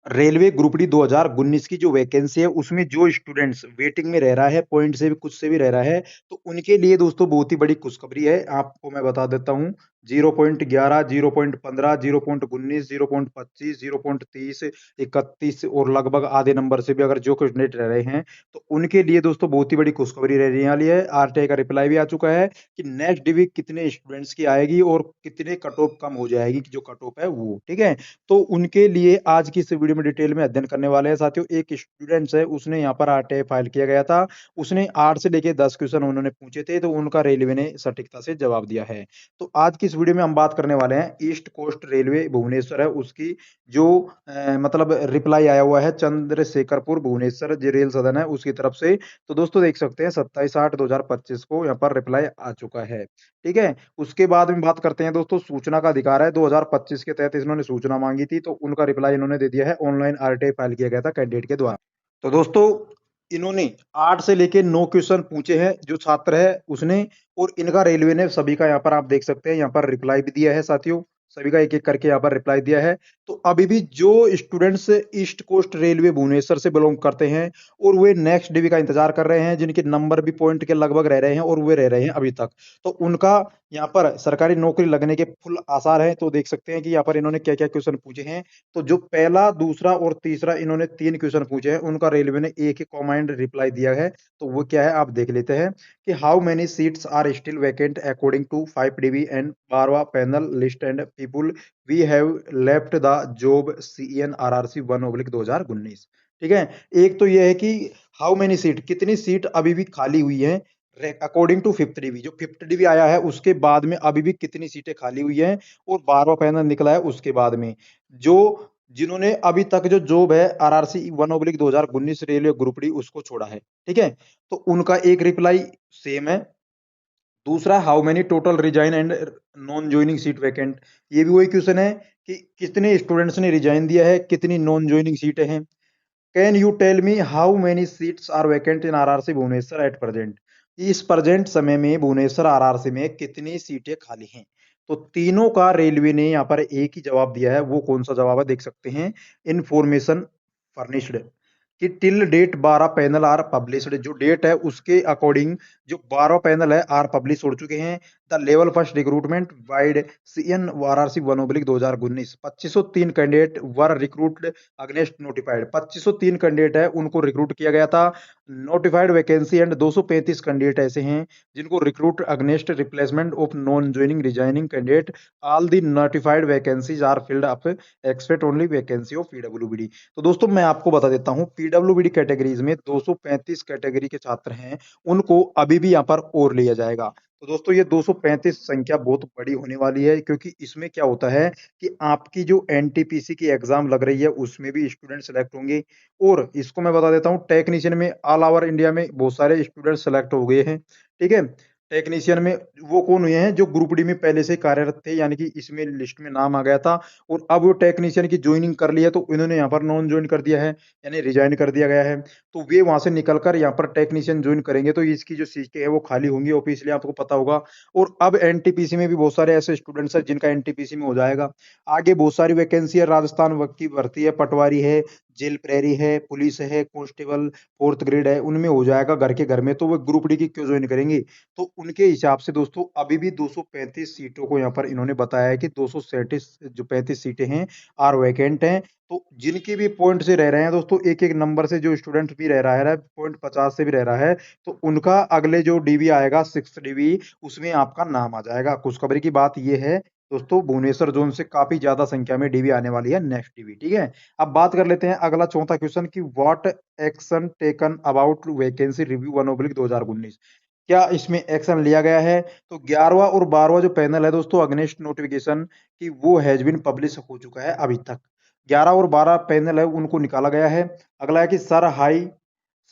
Railway group D 2019 की जो vacancy है उसमें जो स्टूडेंट्स वेटिंग में रह रहा है, पॉइंट से भी कुछ से भी रह रहा है, तो उनके लिए दोस्तों बहुत ही बड़ी खुशखबरी है। आपको मैं बता देता हूँ 0.11, 0.15, 0.19, 0.25, 0.30, 31 और लगभग आधे नंबर से भी अगर जो कैंडिडेट रह रहे हैं, तो उनके लिए दोस्तों बहुत ही बड़ी खुशखबरी रहने वाली है। आरटीआई का रिप्लाई भी आ चुका है कि नेक्स्ट डिवी कितने स्टूडेंट्स की आएगी और कितने कट ऑफ कम हो जाएगी, कि जो कट ऑफ है वो, ठीक है? तो उनके लिए आज की इस वीडियो में डिटेल में अध्ययन करने वाले हैं साथियों। एक स्टूडेंट्स है, उसने यहाँ पर आरटीआई फाइल किया गया था। उसने 8 से लेके 10 क्वेश्चन उन्होंने पूछे थे, तो उनका रेलवे ने सटीकता से जवाब दिया है। तो आज की इस वीडियो में हम बात करने वाले हैं ईस्ट कोस्ट रेलवे भुवनेश्वर है, उसकी जो मतलब रिप्लाई आया हुआ है चंद्रशेखरपुर भुवनेश्वर जो रेल सदन है उसकी तरफ से। तो दोस्तों देख सकते हैं 27/8/2025 को यहाँ पर रिप्लाई आ चुका है, ठीक है? उसके बाद में बात करते हैं दोस्तों, सूचना का अधिकार है 2025 के तहत इन्होंने सूचना मांगी थी, तो उनका रिप्लाई इन्होंने दे दिया है। ऑनलाइन आरटीआई फाइल किया गया था कैंडिडेट के द्वारा। तो दोस्तों इन्होंने 8 से लेके 9 क्वेश्चन पूछे हैं जो छात्र है उसने, और इनका रेलवे ने सभी का यहाँ पर आप देख सकते हैं यहाँ पर रिप्लाई भी दिया है साथियों। सभी का एक-एक करके यहाँ पर रिप्लाई दिया है। तो अभी भी जो students East Coast Railway Bhubaneswar से बिलोंग करते हैं और वे नेक्स्ट डिवी का इंतजार कर रहे हैं, जिनके नंबर भी पॉइंट के लगभग रह रहे हैं और वे रह रहे हैं अभी तक, तो उनका यहाँ पर सरकारी नौकरी लगने के फुल आसार हैं। तो देख सकते हैं कि यहाँ पर इन्होंने क्या-क्या क्वेश्चन पूछे हैं। तो जो पहला, दूसरा और तीसरा इन्होंने 3 क्वेश्चन पूछे हैं, उनका रेलवे ने एक ही कमांड रिप्लाई दिया है। तो वो क्या है आप देख लेते हैं कि how many seats are still vacant according to 5 DB and 12वां panel list and people we have left the job CEN RRC 1/2019, ठीक है? एक तो ये है कि हाउ मेनी सीट, कितनी सीट अभी भी खाली हुई है अकॉर्डिंग टू फिफ्थ डीवी, जो फिफ्थ डीवी आया है उसके बाद में अभी भी कितनी सीटें खाली हुई हैं, और 12वां पैनल निकला है उसके बाद में जो जिन्होंने अभी तक जो जॉब है आरआरसी 1/2019 रेलवे ग्रुप डी उसको छोड़ा है, ठीक है? तो उनका एक रिप्लाई सेम है। दूसरा, how many total resign and non joining seat vacant, ये भी वही क्वेश्चन है कि कितने स्टूडेंट्स ने रिजाइन दिया है, कितनी नॉन ज्वाइनिंग सीटें हैं। Can you tell me how many seats are vacant in RRC Bhubaneswar at present, इस प्रेजेंट समय में भुवनेश्वर आरआरसी में कितनी सीटें खाली हैं? तो तीनों का रेलवे ने यहाँ पर एक ही जवाब दिया है। वो कौन सा जवाब है देख सकते हैं, इंफॉर्मेशन फर्निश्ड, कि till date 12 panel are published, जो डेट है उसके अकॉर्डिंग जो 12 पैनल है आर पब्लिश हो चुके हैं। The level first recruitment wide CN RRC 1/2019, 2503 candidate were recruited against notified, 2503 candidate है उनको रिक्रूट किया गया था। नोटिफाइड वैकेंसी एंड 235 कैंडिडेट ऐसे हैं जिनको recruit against replacement of non joining resigning candidate. All the notified vacancies are filled up expect only vacancy of पीडब्ल्यूबीडी। तो दोस्तों मैं आपको बता देता हूं, पीडब्ल्यूबीडी कैटेगरीज में 235 कैटेगरी के छात्र हैं, उनको अभी भी यहाँ पर और लिया जाएगा। तो दोस्तों ये 235 संख्या बहुत बड़ी होने वाली है, क्योंकि इसमें क्या होता है कि आपकी जो एनटीपीसी की एग्जाम लग रही है उसमें भी स्टूडेंट सेलेक्ट होंगे। और इसको मैं बता देता हूँ, टेक्नीशियन में ऑल ओवर इंडिया में बहुत सारे स्टूडेंट सेलेक्ट हो गए हैं, ठीक है? टेक्नीशियन में वो कौन हुए हैं जो ग्रुप डी में पहले से कार्यरत थे, यानी कि इसमें लिस्ट में नाम आ गया था और अब वो टेक्नीशियन की ज्वाइनिंग कर ली है, तो इन्होंने यहाँ पर नॉन ज्वाइन कर दिया है, यानी रिजाइन कर दिया गया है। तो वे वहां से निकलकर यहाँ पर टेक्नीशियन ज्वाइन करेंगे, तो इसकी जो सीटें है वो खाली होंगी ऑब्वियसली, आपको पता होगा। और अब एनटीपीसी में भी बहुत सारे ऐसे स्टूडेंट्स हैं जिनका एनटीपीसी में हो जाएगा। आगे बहुत सारी वैकेंसी है, राजस्थान की भर्ती है, पटवारी है, जेल प्रहरी है, पुलिस है, कांस्टेबल फोर्थ ग्रेड है, उनमें हो जाएगा घर के घर में। तो वो ग्रुप डी की क्यों ज्वाइन करेंगे? तो उनके हिसाब से दोस्तों अभी भी 235 सीटों को यहाँ पर इन्होंने बताया है कि 237 जो 35 सीटें हैं आर वैकेंट हैं। तो जिनकी भी पॉइंट से रह रहे हैं दोस्तों, एक एक नंबर से जो स्टूडेंट भी रह रहा है, पॉइंट 50 से भी रह रहा है, तो उनका अगले जो डीवी आएगा 6 डीवी, उसमें आपका नाम आ जाएगा। खुशखबरी की बात यह है दोस्तों, भुवनेश्वर जोन से काफी ज्यादा संख्या में डीवी आने वाली है नेक्स्ट डीवी, ठीक है? अब बात कर लेते हैं अगला चौथा क्वेश्चन की, what action taken about vacancy review 1/2019, क्या इसमें एक्शन लिया गया है? तो 11वां और 12वां जो पैनल है दोस्तों अगेंस्ट नोटिफिकेशन की, वो हैज बीन पब्लिश हो चुका है अभी तक। 11 और 12 पैनल है उनको निकाला गया है। अगला है कि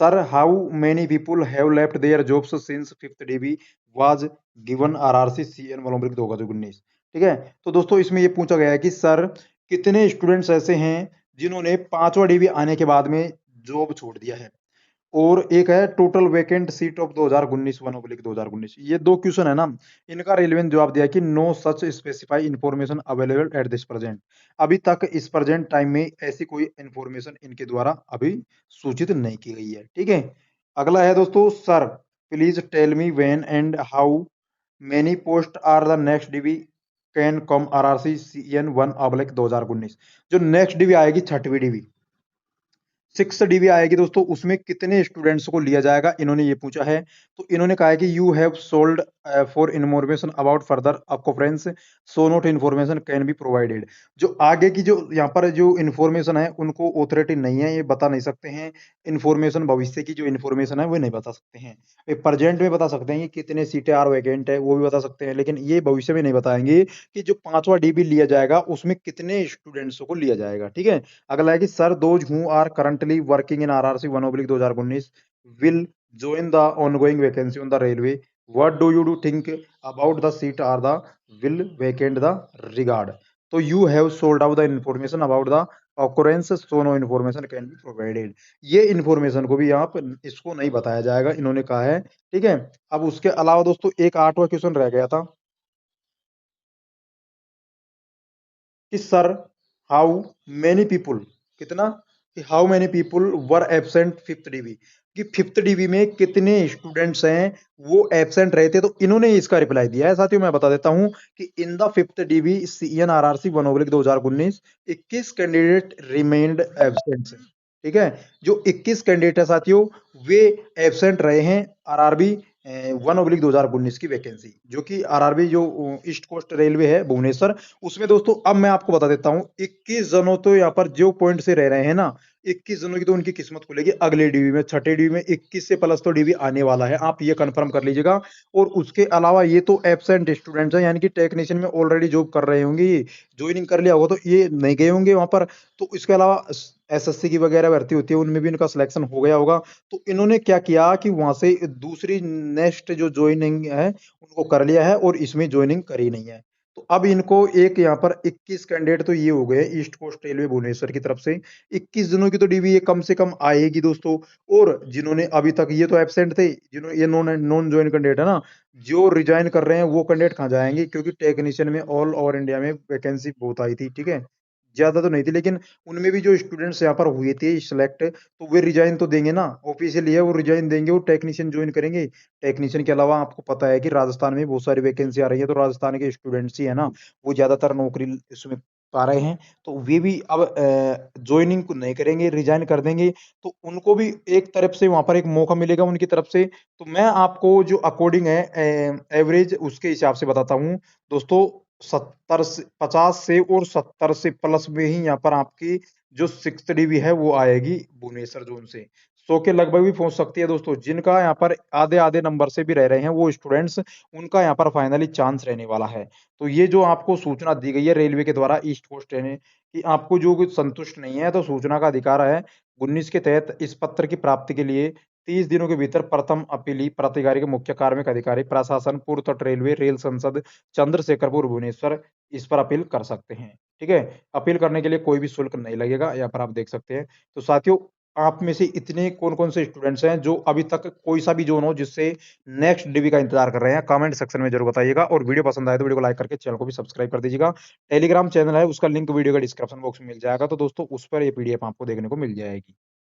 sir how many people have left their jobs since fifth dB was given RRC CN 1/2019, ठीक है? तो दोस्तों इसमें ये पूछा गया है कि सर कितने स्टूडेंट्स ऐसे हैं जिन्होंने 5वां डीबी आने के बाद में जॉब छोड़ दिया है, और एक है टोटल वैकेंट सीट ऑफ 2019 1/2019। ये दो क्वेश्चन है ना, इनका रेलिवेंट जवाब दिया कि no such specify information available at this present. अभी तक इस प्रेजेंट टाइम में ऐसी कोई इंफॉर्मेशन इनके द्वारा अभी सूचित नहीं की गई है। ठीक है, अगला है दोस्तों, sir please tell me when and how many post are the next DB can come RRC CN 1/2019। जो नेक्स्ट डीबी आएगी, छठवीं डीबी 6 डीबी आएगी दोस्तों, उसमें कितने स्टूडेंट्स को लिया जाएगा, इन्होंने ये पूछा है। तो इन्होंने कहा है कि you have sold for information about further occurrence so note information can be provided. जो आगे की जो यहाँ पर जो इन्फॉर्मेशन है उनको ऑथोरिटी नहीं है, ये बता नहीं सकते हैं। इन्फॉर्मेशन भविष्य की जो इन्फॉर्मेशन है वो नहीं बता सकते हैं। ये प्रेजेंट में बता सकते हैं कि कितने सीटें आर वैकेंट है, वो भी बता सकते हैं, लेकिन ये भविष्य में नहीं बताएंगे कि जो 5वां डीबी लिया जाएगा उसमें कितने स्टूडेंट्स को लिया जाएगा। ठीक है, अगला है कि sir those who are currently working in RRC 1/2019 will join the ongoing vacancy on the railway. What do you do think about the seat or the will vacant the regard? तो you have sold out the information about the occurrence so no information can be provided। ये information को भी आप इसको नहीं बताया जाएगा, इन्होंने कहा है। ठीक है, अब उसके अलावा दोस्तों एक 8वां क्वेश्चन रह गया था कि सर हाउ मेनी पीपुल, कितना, कि how many people were absent fifth dB, कि फिफ्थ डीबी में कितने स्टूडेंट्स हैं वो एब्सेंट रहे थे। तो इन्होंने इसका रिप्लाई दिया है साथियों, मैं बता देता हूं कि in the fifth dB CN RRC 1/2019 21 candidate remained absent. ठीक है, जो 21 कैंडिडेट है साथियों वे एब्सेंट रहे हैं आरआरबी 1/2019 की वैकेंसी, जो कि आरआरबी जो ईस्ट कोस्ट रेलवे है भुवनेश्वर, उसमें दोस्तों अब मैं आपको बता देता हूं 21 जनों तो यहाँ पर जो पॉइंट से रह रहे हैं ना, 21 जनों की तो उनकी किस्मत खुलेगी अगले डीबी में, छठे डीबी में 21 से प्लस तो डीबी आने वाला है, आप ये कंफर्म कर लीजिएगा। और उसके अलावा ये तो एब्सेंट स्टूडेंट्स हैं, यानी कि टेक्नीशियन में ऑलरेडी जॉब कर रहे होंगे, ये ज्वाइनिंग कर लिया होगा तो ये नहीं गए होंगे वहां पर। तो इसके अलावा एसएससी की वगैरह भर्ती होती है उनमें भी इनका सिलेक्शन हो गया होगा। तो इन्होंने क्या किया कि वहां से दूसरी नेक्स्ट जो ज्वाइनिंग है उनको कर लिया है और इसमें ज्वाइनिंग करी नहीं है। तो अब इनको एक यहाँ पर 21 कैंडिडेट तो ये हो गए ईस्ट कोस्ट रेलवे भुवनेश्वर की तरफ से, 21 जनों की तो डीवी ये कम से कम आएगी दोस्तों। और जिन्होंने अभी तक, ये तो एब्सेंट थे, जिन्होंने ये नॉन नॉन ज्वाइन कैंडिडेट है ना, जो रिजाइन कर रहे हैं वो कैंडिडेट कहाँ जाएंगे, क्योंकि टेक्नीशियन में ऑल ओवर इंडिया में वैकेंसी बहुत आई थी। ठीक है, ज्यादा तो नहीं थी, लेकिन उनमें भी जो स्टूडेंट्स यहाँ पर हुए थे सिलेक्ट, तो वे रिजाइन तो देंगे ना, ऑफिशियल है वो रिजाइन देंगे और टेक्नीशियन ज्वाइन करेंगे। टेक्नीशियन के अलावा आपको पता है कि राजस्थान में बहुत सारी वैकेंसी आ रही है, तो राजस्थान के स्टूडेंट्स ही है ना, वो ज्यादातर नौकरी इसमें पा रहे हैं। तो वे भी अब ज्वाइनिंग को नहीं करेंगे, रिजाइन कर देंगे। तो उनको भी एक तरफ से वहां पर एक मौका मिलेगा उनकी तरफ से। तो मैं आपको जो अकॉर्डिंग है एवरेज उसके हिसाब से बताता हूँ दोस्तों, 70 से 50 से और 70 से प्लस में ही यहाँ पर आपकी जो 6th डीबी है वो आएगी भुवनेश्वर जोन से। 100 के लगभग भी पहुंच सकती है दोस्तों। जिनका यहाँ पर आधे आधे नंबर से भी रह रहे हैं वो स्टूडेंट्स, उनका यहाँ पर फाइनली चांस रहने वाला है। तो ये जो आपको सूचना दी गई है रेलवे के द्वारा ईस्ट कोस्ट ट्रेन कि आपको जो कुछ संतुष्ट नहीं है तो सूचना का अधिकार है 19 के तहत इस पत्र की प्राप्ति के लिए 30 दिनों के भीतर प्रथम अपीली प्राधिकारी के मुख्य कार्मिक अधिकारी प्रशासन पूर्व तट रेलवे रेल संसद चंद्रशेखरपुर भुवनेश्वर इस पर अपील कर सकते हैं। ठीक है, अपील करने के लिए कोई भी शुल्क नहीं लगेगा, यहाँ पर आप देख सकते हैं। तो साथियों, आप में से इतने कौन कौन से स्टूडेंट्स हैं जो अभी तक कोई सा भी जोन हो जिससे नेक्स्ट डीबी का इंतजार कर रहे हैं, कमेंट सेक्शन में जरूर बताइएगा। और वीडियो पसंद आए तो वीडियो को लाइक करके चैनल को भी सब्सक्राइब कर दीजिएगा। टेलीग्राम चैनल है उसका लिंक वीडियो का डिस्क्रिप्शन बॉक्स में मिल जाएगा, तो दोस्तों उस पर ये पीडीएफ आपको देखने को मिल जाएगी।